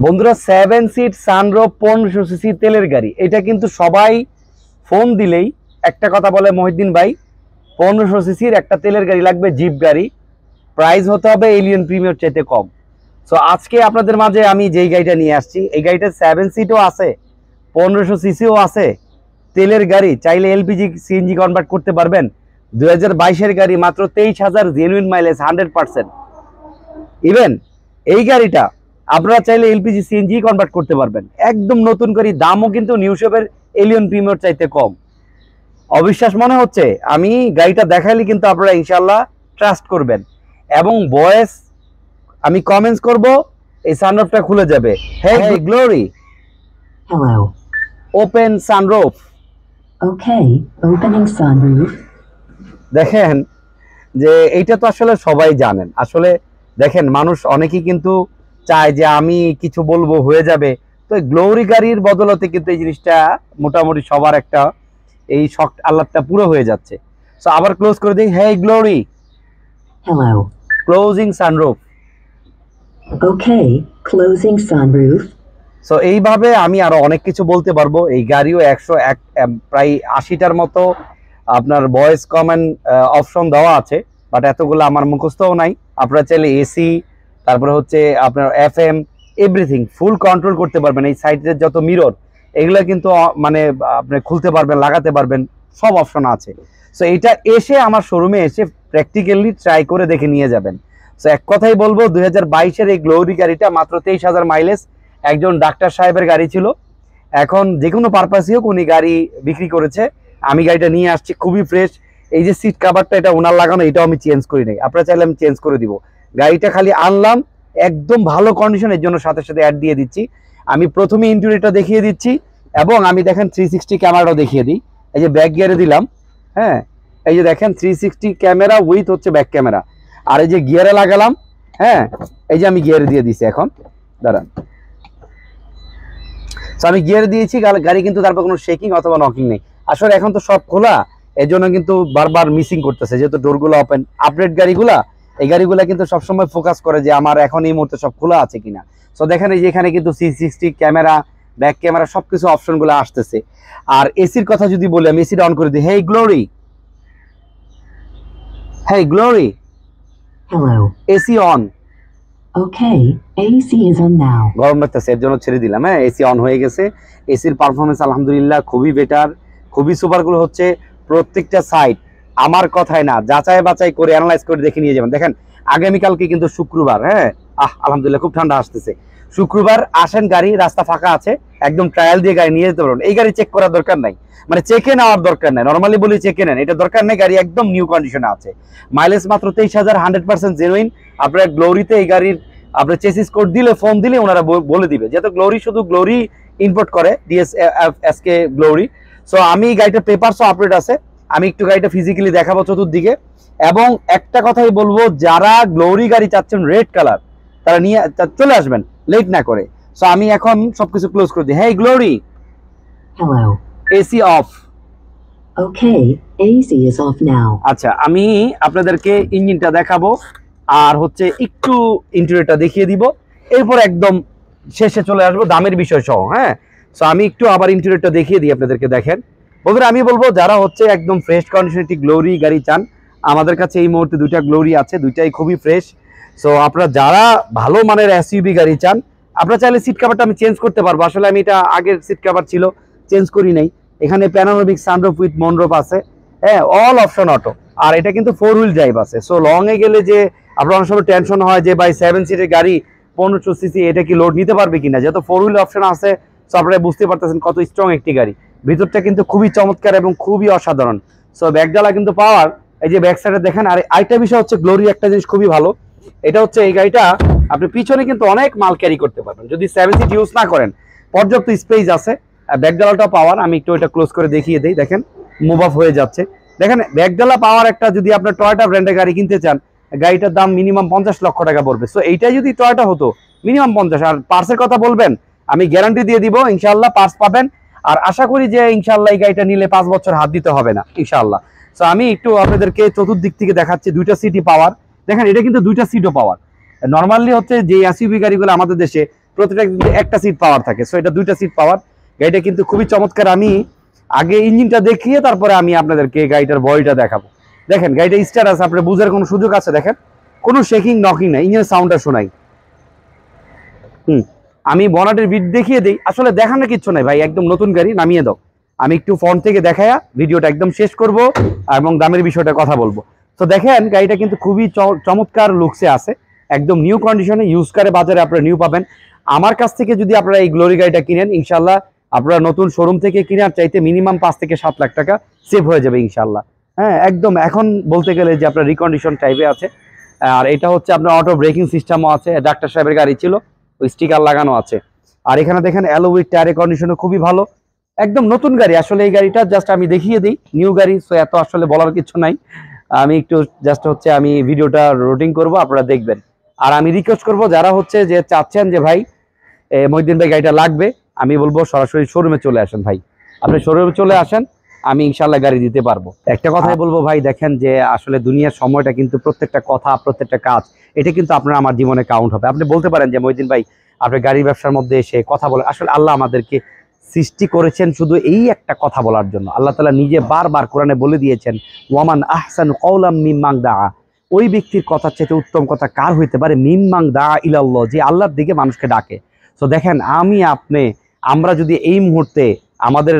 বন্ধুরা 7 seat sunroof 1500 CC তেলের গাড়ি, এটা কিন্তু সবাই ফোন দিলেই একটা কথা বলে, মহিউদ্দিন ভাই 1500 সিসির একটা তেলের গাড়ি লাগবে, জিপ গাড়ি, প্রাইস হতে হবে এলিয়ন প্রিমিয়ার চাইতে কম। সো আজকে আপনাদের মাঝে আমি যেই গাড়িটা নিয়ে আসছি, এই গাড়িটা 7 সিটও আছে, 1500 সিসিও আছে, তেলের গাড়ি, চাইলে এলপিজি সিএনজি কনভার্ট করতে পারবেন। 2022-এর গাড়ি, মাত্র 23,000 জেনুইন মাইলেজ, 100%। ইভেন এই গাড়িটা আপনারা চাইলে এলপিজি সিএনজি কনভার্ট করতে পারবেন, একদম নতুন গাড়ি, দামও কিন্তু নিউ শেপের এলিয়ন প্রিমিয়ার চাইতে কম। অবিশ্বাস মনে হচ্ছে, আমি গাড়িটা দেখাইলে কিন্তু আপনারা ইনশাল্লাহ ট্রাস্ট করবেন। এবং ভয়েস আমি কমেন্টস করব, এই সানরুফটা খুলে যাবে। Hey Glory, Hello. Open sunroof. Okay, opening sunroof. দেখেন যে এইটা তো আসলে সবাই জানেন, আসলে দেখেন মানুষ অনেকেই কিন্তু চায় যে আমি কিছু বলবো হয়ে যাবে, তো গ্লোরি গাড়ির বদলতে কিন্তু এই জিনিসটা মোটামুটি সবার একটা এই শখ আহ্লাদটা পুরো হয়ে যাচ্ছে। সো আবার ক্লোজ করে দিই, hey Glory, Hello. Closing sunroof. Okay, closing sunroof. So এইভাবে আমি আরো অনেক কিছু বলতে পারবো। এই গাড়িও 101 প্রায় 80টার মতো আপনার ভয়েস কমেন্ট অপশন দেওয়া আছে, বাট এতগুলো আমার মুখস্থও নাই। আপনারা চাইলে এসি, তারপরে হচ্ছে আপনার এফএম, এভরিথিং ফুল কন্ট্রোল করতে পারবেন। এই সাইডের যত মিরর, এগুলো কিন্তু মানে আপনি খুলতে পারবেন, লাগাতে পারবেন, সব অপশন আছে। সো এইটা এসে আমার শোরুমে এসে প্র্যাকটিক্যালি ট্রাই করে দেখে নিয়ে যাবেন। সো এক কথাই বলবো, 2022-এর এই গ্লোরি গাড়িটা মাত্র 23,000 মাইলেজ, একজন ডাক্তার সাহেবের গাড়ি ছিল, এখন যে কোনো পারপাসই হোক উনি গাড়ি বিক্রি করেছে, আমি গাড়িটা নিয়ে আসছি, খুবই ফ্রেশ। এই যে সিট কাভারটা, এটা ওনার লাগানো, এটাও আমি চেঞ্জ করি নাই, আপনারা চাইলে আমি চেঞ্জ করে দিব। গাড়িটা খালি আনলাম, একদম ভালো কন্ডিশনের জন্য সাথে সাথে অ্যাড দিয়ে দিচ্ছি। আমি প্রথমে ইন্টেরিয়রটা দেখিয়ে দিচ্ছি, এবং আমি দেখেন 360 ক্যামেরাটাও দেখিয়ে দিই। এই যে ব্যাক গিয়ারে দিলাম, হ্যাঁ, এই যে দেখেন 360 ক্যামেরা উইথ হচ্ছে ব্যাক ক্যামেরা। আর এই যে গিয়ারে লাগালাম, হ্যাঁ, এই যে আমি গিয়ারে দিয়ে দিচ্ছি, এখন দাঁড়ান, আমি গিয়ার দিয়েছি, গাড়ি কিন্তু তারপর কোনো শেকিং অথবা নকিং নেই। আসলে এখন তো সব খোলা, এই জন্য কিন্তু বারবার মিসিং করতেছে, যেহেতু ডোরগুলো ওপেন। আপডেট গাড়িগুলা, এই গাড়িগুলা কিন্তু সবসময় ফোকাস করে যে আমার এখন এই মুহূর্তে সব খোলা আছে কিনা। সো দেখেন এই যে এখানে কিন্তু 360 ক্যামেরা, ব্যাক ক্যামেরা, সবকিছু অপশনগুলো আসতেছে। আর এসির কথা যদি বলি, আমি এসিটা অন করে দিই, hey Glory, hey Glory, Hello. AC on. Okay, AC is on now. গরম লাগতেছে, এর জন্য ছেড়ে দিলাম। হ্যাঁ, এসি অন হয়ে গেছে। এসির পারফরমেন্স আলহামদুলিল্লাহ খুবই বেটার, খুবই সুপারগুলো হচ্ছে। প্রত্যেকটা সাইড আমার কথায় না, যাচাই বাছাই করে অ্যানালাইজ করে দেখে নিয়ে যাবেন। দেখেন আগামীকালকে কিন্তু শুক্রবার, হ্যাঁ, আলহামদুলিল্লাহ খুব ঠান্ডা আসতেছে। শুক্রবার আসেন, গাড়ি রাস্তা ফাঁকা আছে, একদম ট্রায়াল দিয়ে গাড়ি নিয়ে যেতে পারবেন। এই গাড়ি চেক করার দরকার নাই, মানে চেকে নেওয়ার দরকার নাই, নর্মালি বলি চেকে নেন, এটা দরকার নেই। গাড়ি একদম নিউ কন্ডিশনে আছে, মাইলেজ মাত্র 23,000, 100% জেনুইন। আপনার গ্লোরিতে এই গাড়ির আপনার চেসিস কোড দিলে, ফোন দিলে ওনারা বলে দিবে, যেহেতু গ্লোরি শুধু গ্লোরি ইম্পোর্ট করে, ডিএসএফএসকে গ্লোরি। সো আমি গাড়িটার পেপারসও আপডেট আছে, আমি একটু গাড়িটা ফিজিক্যালি দেখাবো চতুর্দিকে। এবং একটা কথাই বলবো, যারা গ্লোরি গাড়ি চাচ্ছেন রেড কালার, তারা নিয়ে চলে আসবেন লেট না করে। সো আমি এখন সবকিছু ক্লোজ করে দিই। Hey Glory, Hello. AC off. Okay, AC is off now. আচ্ছা, আমি আপনাদেরকে ইঞ্জিনটা দেখাবো, আর হচ্ছে একটু ইন্টেরিয়রটা দেখিয়ে দিব, এরপর একদম শেষে চলে আসবো দামের বিষয় সহ। হ্যাঁ, সো আমি একটু আবার ইন্টেরিয়রটা দেখিয়ে দিই আপনাদেরকে। দেখেন বন্ধুরা, আমি বলবো যারা হচ্ছে একদম ফ্রেশ কন্ডিশনে একটি গ্লোরি গাড়ি চান, আমাদের কাছে এই মুহূর্তে দুইটা গ্লোরি আছে, দুইটাই খুবই ফ্রেশ। সো আপনারা যারা ভালো মানের এসইউভি গাড়ি চান, আপনারা চাইলে সিট কাভারটা আমি চেঞ্জ করতে পারবো। আসলে আমি এটা আগের সিট কাভার ছিল, চেঞ্জ করি নাই। এখানে প্যানোরামিক সানরুফ উইথ মনরুফ আছে, হ্যাঁ, অল অপশন অটো। আর এটা কিন্তু 4 হুইল ড্রাইভ আছে। সো লং এ গেলে যে আপনার অনেক সময় টেনশন হয় যে ভাই 7 সিটের গাড়ি 1500 সিসি, এটা কি লোড নিতে পারবে কিনা, যেহেতু 4 হুইল অপশন আছে। সো আপনারা বুঝতে পারতেছেন কত স্ট্রং একটি গাড়ি। ভিতরটা কিন্তু খুবই চমৎকার এবং খুবই অসাধারণ। সো ব্যাকডালা কিন্তু পাওয়ার, এই যে ব্যাক সাইডে দেখেন। আর আরেকটা বিষয় হচ্ছে, গ্লোরি একটা জিনিস খুবই ভালো, এটা হচ্ছে এই গাড়িটা আপনি পিছনে কিন্তু অনেক মাল ক্যারি করতে পারবেন যদি 7 সিট ইউজ না করেন, পর্যাপ্ত স্পেস আছে। ব্যাকডালাটা পাওয়ার, আমি একটু এটা ক্লোজ করে দেখিয়ে দিই। দেখেন মুভ অফ হয়ে যাচ্ছে। দেখেন ব্যাকডালা পাওয়ার একটা, যদি আপনার টয়োটা ব্র্যান্ডের গাড়ি কিনতে চান, গাড়িটার দাম মিনিমাম 50 লক্ষ টাকা পড়বে। সো এইটা যদি টয়োটা হতো মিনিমাম 50। আর পার্সের কথা বলবেন, আমি গ্যারান্টি দিয়ে দিব ইনশাআল্লাহ পার্স পাবেন। আর আশা করি যে ইনশাআল্লাহ এই গাড়িটা নিলে 5 বছর হাত দিতে হবে না ইনশাআল্লাহ। সো আমি একটু আপনাদেরকে চতুর্দিক থেকে দেখাচ্ছি। দুইটা সিটই পাওয়ার, দেখেন এটা কিন্তু দুইটা সিটও পাওয়ার। নর্মালি হচ্ছে যে এসইউভি গাড়িগুলো আমাদের দেশে প্রত্যেকটা কিন্তু একটা সিট পাওয়ার থাকে, সো এটা 2টা সিট পাওয়ার। গাড়িটা কিন্তু খুবই চমৎকার। আমি আগে ইঞ্জিনটা দেখিয়ে তারপরে আমি আপনাদেরকে গাড়িটার বডিটা দেখাবো। দেখেন গাড়িটা স্টার্ট আছে, আপনার বুঝার কোনো সুযোগ আছে? দেখেন কোনো শেকিং নকিং নাই, ইঞ্জিনের সাউন্ডটা শোনাই। আমি বনাটের বিট দেখিয়ে দিই, আসলে দেখানোর কিচ্ছু নাই ভাই, একদম নতুন গাড়ি, নামিয়ে দাও। আমি একটু ফ্রন্ট থেকে দেখায়া ভিডিওটা একদম শেষ করব এবং দামের বিষয়টা কথা বলবো। তো দেখেন গাড়িটা কিন্তু খুবই চমৎকার লুকসে আছে, একদম নিউ কন্ডিশনে, ইউজ করে বাজারে আপনারা নিউ পাবেন। আমার কাছ থেকে যদি আপনারা এই গ্লোরি গাড়িটা কিনেন, ইনশাল্লাহ আপনারা নতুন শোরুম থেকে কেনার চাইতে মিনিমাম 5 থেকে 7 লাখ টাকা সেভ হয়ে যাবে ইনশাল্লাহ। হ্যাঁ, একদম এখন বলতে গেলে যে আপনার রিকন্ডিশন টাইপে আছে। আর এটা হচ্ছে আপনার অটো ব্রেকিং সিস্টেমও আছে, ডাক্তার সাহেবের গাড়ি ছিল, ওই স্টিকার লাগানো আছে। আর এখানে দেখেন অ্যালো উইথ টায়ারের কন্ডিশনও খুবই ভালো, একদম নতুন গাড়ি। আসলে এই গাড়িটা জাস্ট আমি দেখিয়ে দিই, নিউ গাড়ি, সো এত আসলে বলার কিছু নাই। আমি একটু জাস্ট হচ্ছে আমি ভিডিওটা রুটিং করব, আপনারা দেখবেন। আর আমি রিকোয়েস্ট করব যারা হচ্ছে যে চাচ্ছেন যে ভাই মহিউদ্দিন ভাই গাড়িটা লাগবে, আমি বলবো সরাসরি শোরুমে চলে আসেন ভাই, আপনি শোরুমে চলে আসেন, আমি ইনশাল্লাহ গাড়ি দিতে পারবো। একটা কথাই বলবো ভাই, দেখেন যে আসলে দুনিয়ার সময়টা কিন্তু প্রত্যেকটা কথা, প্রত্যেকটা কাজ, এটা কিন্তু আপনার আমার জীবনে কাউন্ট হবে। আপনি বলতে পারেন যে মহিউদ্দিন ভাই আপনি গাড়ির ব্যবসার মধ্যে এসে কথা বলে, আসলে আল্লাহ আমাদেরকে সৃষ্টি করেছেন শুধু এই একটা কথা বলার জন্য। আল্লাহ তাআলা নিজে বারবার কোরআনে বলে দিয়েছেন, ওয়ামান আহসানু কাওলাম মিম্মান দাআ, ওই ব্যক্তির কথার চাইতে উত্তম কথা কার হইতে পারে, মিম্মান দাআ ইলাল্লাহ, যে আল্লাহর দিকে মানুষকে ডাকে। তো দেখেন আমরা যদি এই মুহূর্তে আমাদের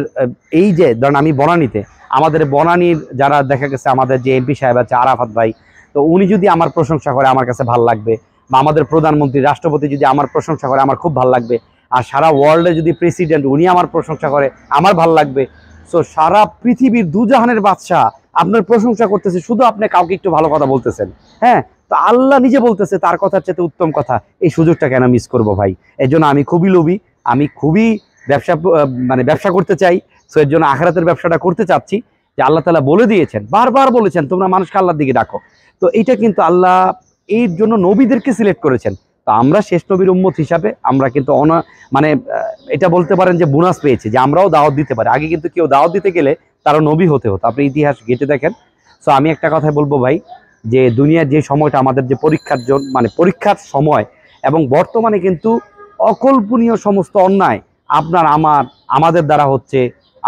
এই যে ধরেন আমি বনানীতে, আমাদের বনানীর যারা দেখা গেছে আমাদের যে এমপি সাহেব আছে আরাফাত ভাই, তো উনি যদি আমার প্রশংসা করে আমার কাছে ভালো লাগবে, বা আমাদের প্রধানমন্ত্রী রাষ্ট্রপতি যদি আমার প্রশংসা করে আমার খুব ভালো লাগবে, আর সারা ওয়ার্ল্ডে যদি প্রেসিডেন্ট উনি আমার প্রশংসা করে আমার ভালো লাগবে। সো সারা পৃথিবীর দুজাহানের বাদশাহ আপনার প্রশংসা করতেছে, শুধু আপনি কাউকে একটু ভালো কথা বলতেছেন। হ্যাঁ, তো আল্লাহ নিজে বলতেছে তার কথার চেয়ে উত্তম কথা, এই সুযোগটা কেন মিস করব ভাই? এর জন্য আমি খুবই লোভী, আমি খুবই ব্যবসা করতে চাই। সো এর জন্য আখিরাতের ব্যবসাটা করতে চাচ্ছি, যে আল্লাহ তাআলা বলে দিয়েছেন, বারবার বলেছেন তোমরা মানুষকে আল্লাহর দিকে ডাকো। তো এইটা কিন্তু আল্লাহ এর জন্য নবীদেরকে সিলেক্ট করেছেন। তো আমরা শেষ নবীর উম্মত হিসাবে আমরা কিন্তু এটা বলতে পারেন যে বোনাস পেয়েছি, যে আমরাও দাওয়াত দিতে পারি। আগে কিন্তু কেউ দাওয়াত দিতে গেলে তারা নবী হতে হতো, আপনি ইতিহাস ঘেঁটে দেখেন। সো আমি একটা কথাই বলবো ভাই, যে দুনিয়ার যে সময়টা আমাদের যে পরীক্ষার সময়, এবং বর্তমানে কিন্তু অকল্পনীয় সমস্ত অন্যায় আমাদের দ্বারা হচ্ছে,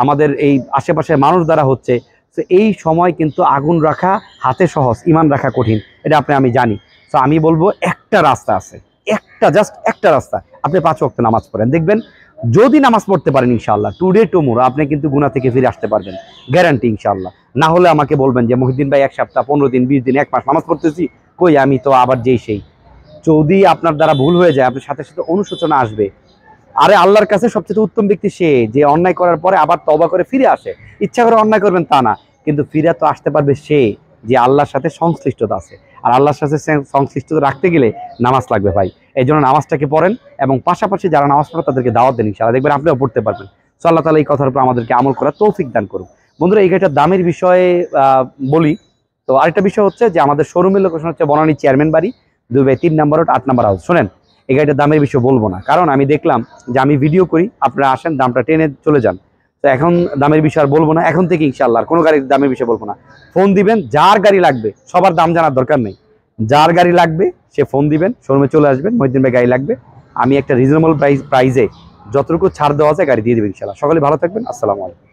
আমাদের এই আশেপাশের মানুষ দ্বারা হচ্ছে। তো এই সময় কিন্তু আগুন রাখা হাতে সহজ, ইমান রাখা কঠিন, এটা আমি জানি। তো আমি বলবো একটা রাস্তা আছে, জাস্ট একটা রাস্তা, আপনি 5 ওয়াক্ত নামাজ পড়েন, দেখবেন যদি নামাজ পড়তে পারেন ইনশাআল্লাহ টুডে টুমোরো আপনি কিন্তু গুনাহ থেকে ফিরে আসতে পারবেন, গ্যারান্টি ইনশাআল্লাহ। না হলে আমাকে বলবেন যে মহিউদ্দিন ভাই 1 সপ্তাহ 15 দিন 20 দিন 1 মাস নামাজ পড়তেছি, কই আমি তো আবার যেই সেই। যদি আপনার দ্বারা ভুল হয়ে যায়, আপনার সাথে সাথে অনুশোচনা আসবে। আরে আল্লাহর কাছে সবচেয়ে উত্তম ব্যক্তি সে যে অন্যায় করার পরে আবার তওবা করে ফিরে আসে। ইচ্ছা করে অন্যায় করবেন তা না, কিন্তু ফিরে তো আসতে পারবে সে যে আল্লাহর সাথে সংশ্লিষ্টতা আছে। আর আল্লাহর সাথে সংশ্লিষ্টতা রাখতে গেলে নামাজ লাগবে ভাই। এই জন্য নামাজটাকে পড়েন, এবং পাশাপাশি যারা নামাজ পড়ে তাদেরকে দাওয়াত দেন, ইনশাআল্লাহ দেখবেন আপনিও পড়তে পারবেন। সো আল্লাহ তাআলা এই কথার উপর আমাদেরকে আমল করার তৌফিক দান করুন। বন্ধুরা, এই গাড়িটার দামের বিষয়ে বলি। তো আরেকটা বিষয় হচ্ছে যে আমাদের শোরুমের লোকেশন হচ্ছে বনানী চেয়ারম্যান বাড়ি, 2/3 নম্বর রোড 8 নম্বর হাউস। শোনেন, এই গাড়িটার দামের বিষয়ে বলবো না, কারণ আমি দেখলাম যে আমি ভিডিও করি, আপনারা আসেন দামটা টেনে চলে যান। তো এখন দামের বিষয় আর বলবো না, এখন থেকে ইনশাআল্লাহ আর কোনো গাড়ির দামের বিষয়ে বলবো না। ফোন দিবেন, যার গাড়ি লাগবে, সবার দাম জানার দরকার নেই, যার গাড়ি লাগবে সে ফোন দিবেন, শোরুমে চলে আসবেন, মহিউদ্দিন ভাই গাড়ি লাগবে, আমি একটা রিজনেবল প্রাইসে যতটুকু ছাড় দেওয়া যায় গাড়ি দিয়ে দেবেন ইনশাআল্লাহ। সকলে ভালো থাকবেন, আসসালামু আলাইকুম।